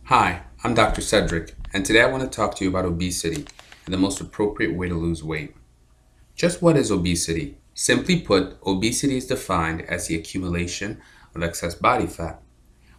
Hi, I'm Dr. Cedrick, and today I want to talk to you about obesity and the most appropriate way to lose weight. Just what is obesity? Simply put, obesity is defined as the accumulation of excess body fat.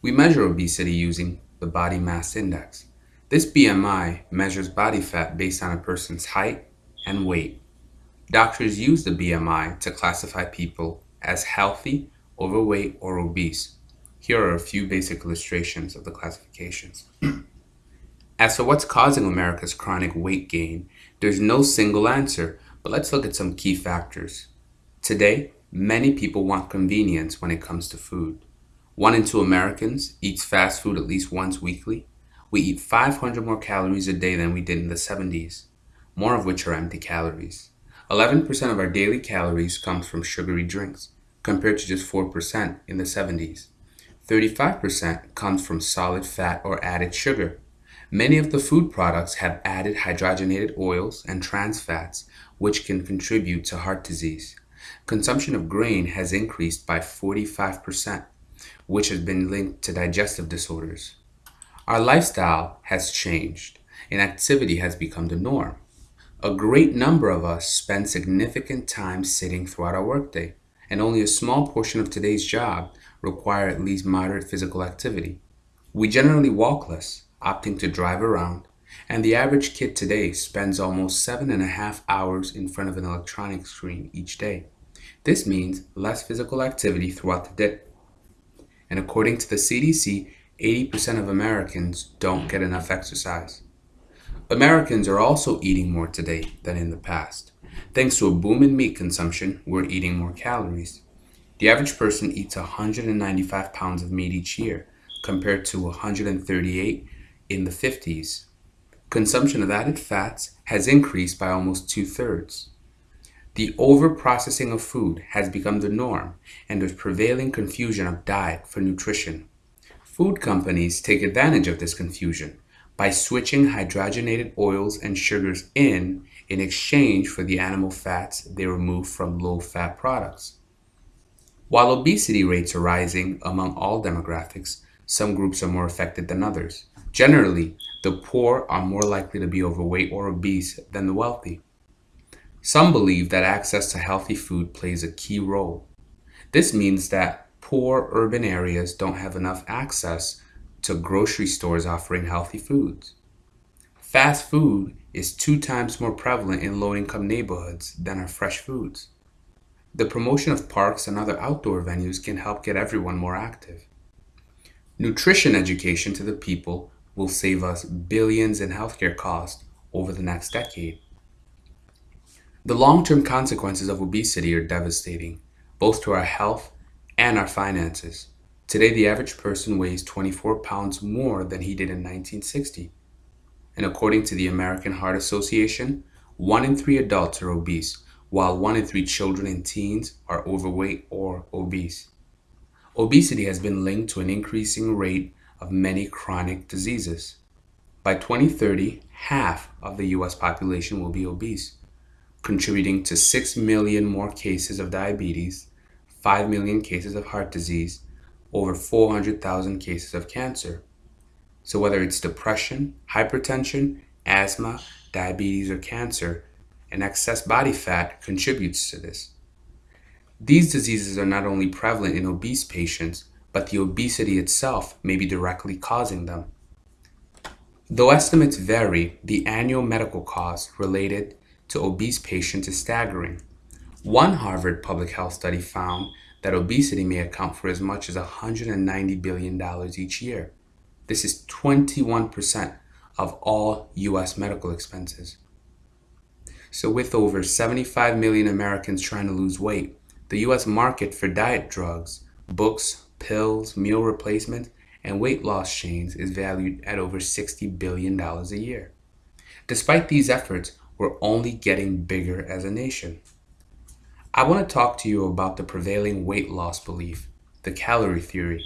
We measure obesity using the body mass index. This BMI measures body fat based on a person's height and weight. Doctors use the BMI to classify people as healthy, overweight, or obese. Here are a few basic illustrations of the classifications. As for what's causing America's chronic weight gain, there's no single answer, but let's look at some key factors. Today, many people want convenience when it comes to food. 1 in 2 Americans eats fast food at least once weekly. We eat 500 more calories a day than we did in the 70s, more of which are empty calories. 11% of our daily calories comes from sugary drinks, compared to just 4% in the 70s. 35% comes from solid fat or added sugar. Many of the food products have added hydrogenated oils and trans fats, which can contribute to heart disease. Consumption of grain has increased by 45%, which has been linked to digestive disorders. Our lifestyle has changed, and activity has become the norm. A great number of us spend significant time sitting throughout our workday, and only a small portion of today's job require at least moderate physical activity. We generally walk less, opting to drive around, and the average kid today spends almost 7.5 hours in front of an electronic screen each day. This means less physical activity throughout the day. And according to the CDC, 80% of Americans don't get enough exercise. Americans are also eating more today than in the past. Thanks to a boom in meat consumption, we're eating more calories. The average person eats 195 pounds of meat each year, compared to 138 in the 50s. Consumption of added fats has increased by almost two-thirds. The over-processing of food has become the norm, and there's prevailing confusion of diet for nutrition. Food companies take advantage of this confusion by switching hydrogenated oils and sugars in exchange for the animal fats they remove from low-fat products. While obesity rates are rising among all demographics, some groups are more affected than others. Generally, the poor are more likely to be overweight or obese than the wealthy. Some believe that access to healthy food plays a key role. This means that poor urban areas don't have enough access to grocery stores offering healthy foods. Fast food is 2 times more prevalent in low-income neighborhoods than are fresh foods. The promotion of parks and other outdoor venues can help get everyone more active. Nutrition education to the people will save us billions in healthcare costs over the next decade. The long-term consequences of obesity are devastating, both to our health and our finances. Today, the average person weighs 24 pounds more than he did in 1960. And according to the American Heart Association, 1 in 3 adults are obese, while 1 in 3 children and teens are overweight or obese. Obesity has been linked to an increasing rate of many chronic diseases. By 2030, half of the US population will be obese, contributing to 6 million more cases of diabetes, 5 million cases of heart disease, over 400,000 cases of cancer. So whether it's depression, hypertension, asthma, diabetes, or cancer, an excess body fat contributes to this. These diseases are not only prevalent in obese patients, but the obesity itself may be directly causing them. Though estimates vary, the annual medical cost related to obese patients is staggering. One Harvard public health study found that obesity may account for as much as $190 billion each year. This is 21% of all US medical expenses. So with over 75 million Americans trying to lose weight, the US market for diet drugs, books, pills, meal replacement, and weight loss chains is valued at over $60 billion a year. Despite these efforts, we're only getting bigger as a nation. I want to talk to you about the prevailing weight loss belief, the calorie theory.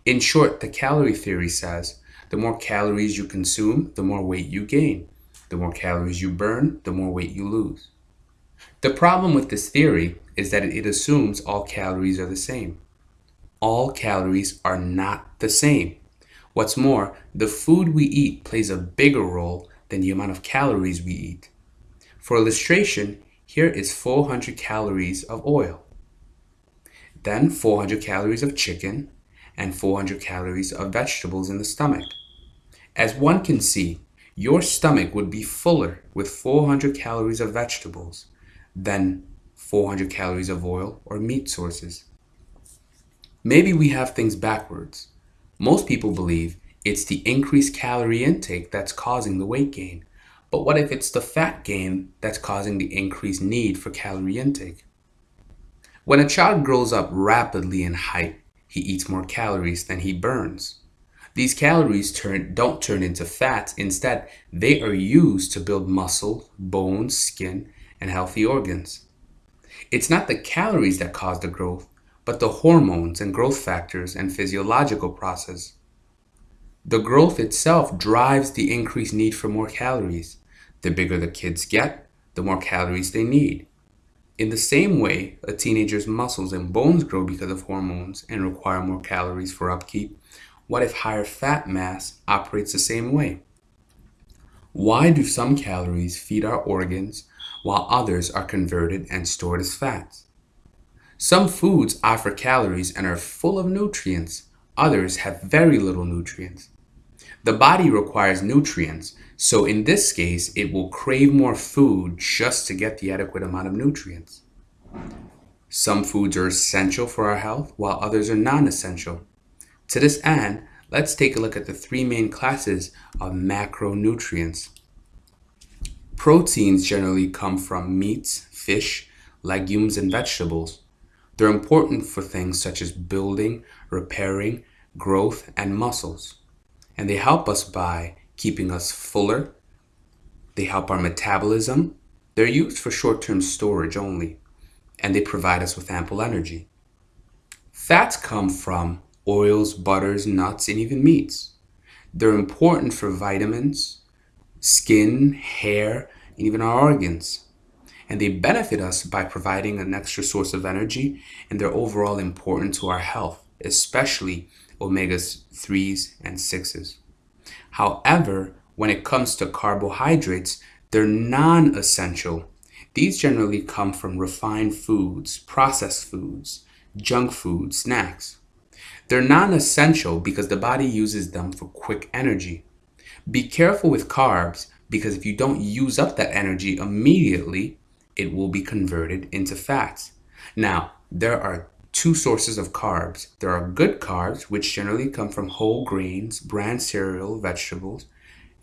In short, the calorie theory says the more calories you consume, the more weight you gain. The more calories you burn, the more weight you lose. The problem with this theory is that it assumes all calories are the same. All calories are not the same. What's more, the food we eat plays a bigger role than the amount of calories we eat. For illustration, here is 400 calories of oil, then 400 calories of chicken, and 400 calories of vegetables in the stomach. As one can see, your stomach would be fuller with 400 calories of vegetables than 400 calories of oil or meat sources. Maybe we have things backwards. Most people believe it's the increased calorie intake that's causing the weight gain. But what if it's the fat gain that's causing the increased need for calorie intake? When a child grows up rapidly in height, he eats more calories than he burns. These calories don't turn into fats. Instead, they are used to build muscle, bones, skin, and healthy organs. It's not the calories that cause the growth, but the hormones and growth factors and physiological process. The growth itself drives the increased need for more calories. The bigger the kids get, the more calories they need. In the same way, a teenager's muscles and bones grow because of hormones and require more calories for upkeep. What if higher fat mass operates the same way? Why do some calories feed our organs while others are converted and stored as fats? Some foods offer calories and are full of nutrients. Others have very little nutrients. The body requires nutrients, so in this case, it will crave more food just to get the adequate amount of nutrients. Some foods are essential for our health, while others are non-essential. To this end, let's take a look at the three main classes of macronutrients. Proteins generally come from meats, fish, legumes, and vegetables. They're important for things such as building, repairing, growth, and muscles. And they help us by keeping us fuller. They help our metabolism. They're used for short-term storage only, and they provide us with ample energy. Fats come from oils, butters, nuts, and even meats. They're important for vitamins, skin, hair, and even our organs. And they benefit us by providing an extra source of energy, and they're overall important to our health, especially omega-3s and 6s. However, when it comes to carbohydrates, they're non-essential. These generally come from refined foods, processed foods, junk food, snacks. They're non-essential because the body uses them for quick energy. Be careful with carbs because if you don't use up that energy immediately, it will be converted into fats. Now, there are two sources of carbs. There are good carbs, which generally come from whole grains, bran cereal, vegetables.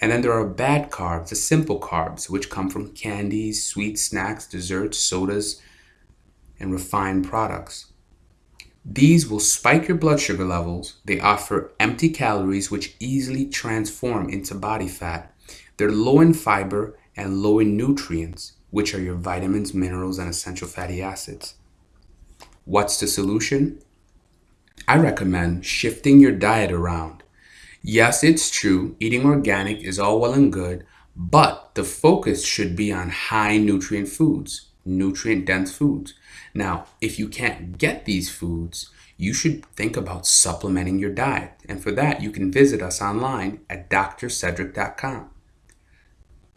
And then there are bad carbs, the simple carbs, which come from candies, sweet snacks, desserts, sodas, and refined products. These will spike your blood sugar levels. They offer empty calories, which easily transform into body fat. They're low in fiber and low in nutrients, which are your vitamins, minerals, and essential fatty acids. What's the solution? I recommend shifting your diet around. Yes, it's true, eating organic is all well and good, but the focus should be on high nutrient foods, nutrient-dense foods. Now, if you can't get these foods, you should think about supplementing your diet. And for that, you can visit us online at drcedrick.com.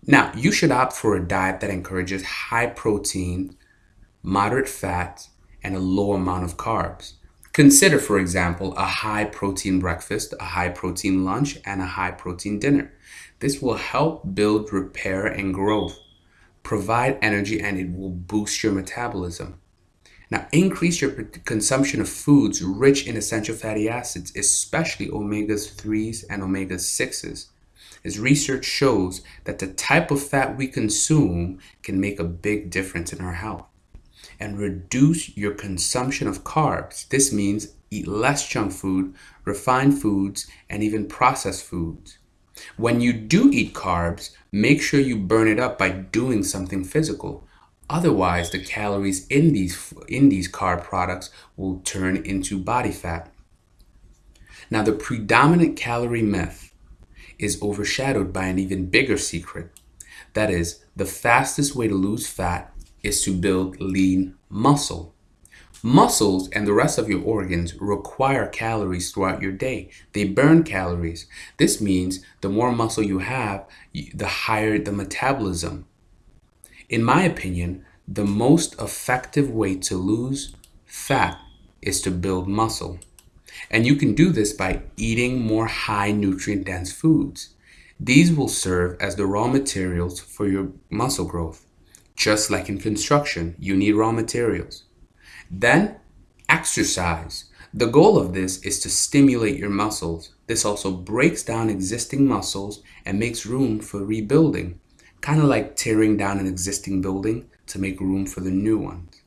Now, you should opt for a diet that encourages high protein, moderate fat, and a low amount of carbs. Consider, for example, a high protein breakfast, a high protein lunch, and a high protein dinner. This will help build repair and growth, provide energy, and it will boost your metabolism. Now, increase your consumption of foods rich in essential fatty acids, especially omega-3s and omega-6s. As research shows that the type of fat we consume can make a big difference in our health. And reduce your consumption of carbs. This means eat less junk food, refined foods, and even processed foods. When you do eat carbs, make sure you burn it up by doing something physical. Otherwise, the calories in these carb products will turn into body fat. Now, the predominant calorie myth is overshadowed by an even bigger secret. That is, the fastest way to lose fat is to build lean muscle. Muscles and the rest of your organs require calories throughout your day. They burn calories. This means the more muscle you have, the higher the metabolism. In my opinion, the most effective way to lose fat is to build muscle. And you can do this by eating more high nutrient dense foods. These will serve as the raw materials for your muscle growth. Just like in construction, you need raw materials. Then, exercise. The goal of this is to stimulate your muscles. This also breaks down existing muscles and makes room for rebuilding, kind of like tearing down an existing building to make room for the new ones.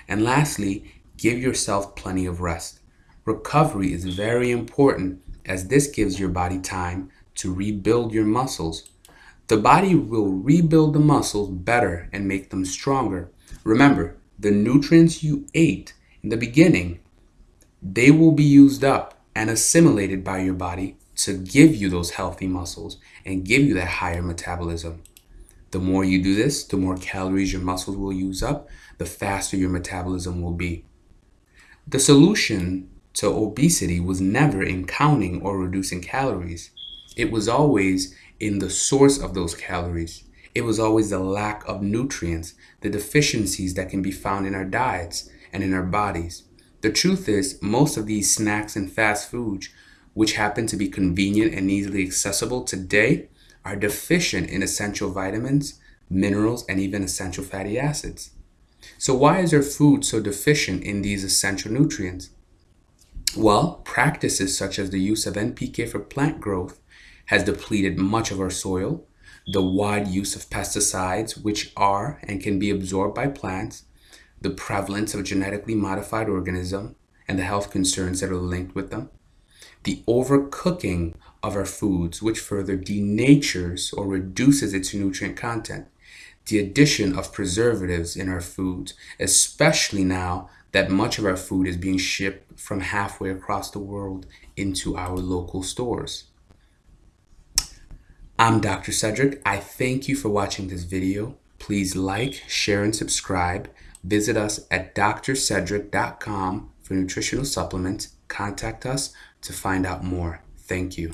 And lastly, give yourself plenty of rest. Recovery is very important as this gives your body time to rebuild your muscles. The body will rebuild the muscles better and make them stronger. Remember, the nutrients you ate in the beginning, they will be used up and assimilated by your body to give you those healthy muscles and give you that higher metabolism. The more you do this, the more calories your muscles will use up, the faster your metabolism will be. The solution to obesity was never in counting or reducing calories. It was always in the source of those calories. It was always the lack of nutrients, the deficiencies that can be found in our diets and in our bodies. The truth is, most of these snacks and fast foods, which happen to be convenient and easily accessible today, are deficient in essential vitamins, minerals, and even essential fatty acids. So why is our food so deficient in these essential nutrients? Well, practices such as the use of NPK for plant growth has depleted much of our soil, the wide use of pesticides, which are and can be absorbed by plants, the prevalence of genetically modified organisms, and the health concerns that are linked with them, the overcooking of our foods, which further denatures or reduces its nutrient content, the addition of preservatives in our foods, especially now that much of our food is being shipped from halfway across the world into our local stores. I'm Dr. Cedrick. I thank you for watching this video. Please like, share, and subscribe. Visit us at drcedrick.com for nutritional supplements. Contact us to find out more. Thank you.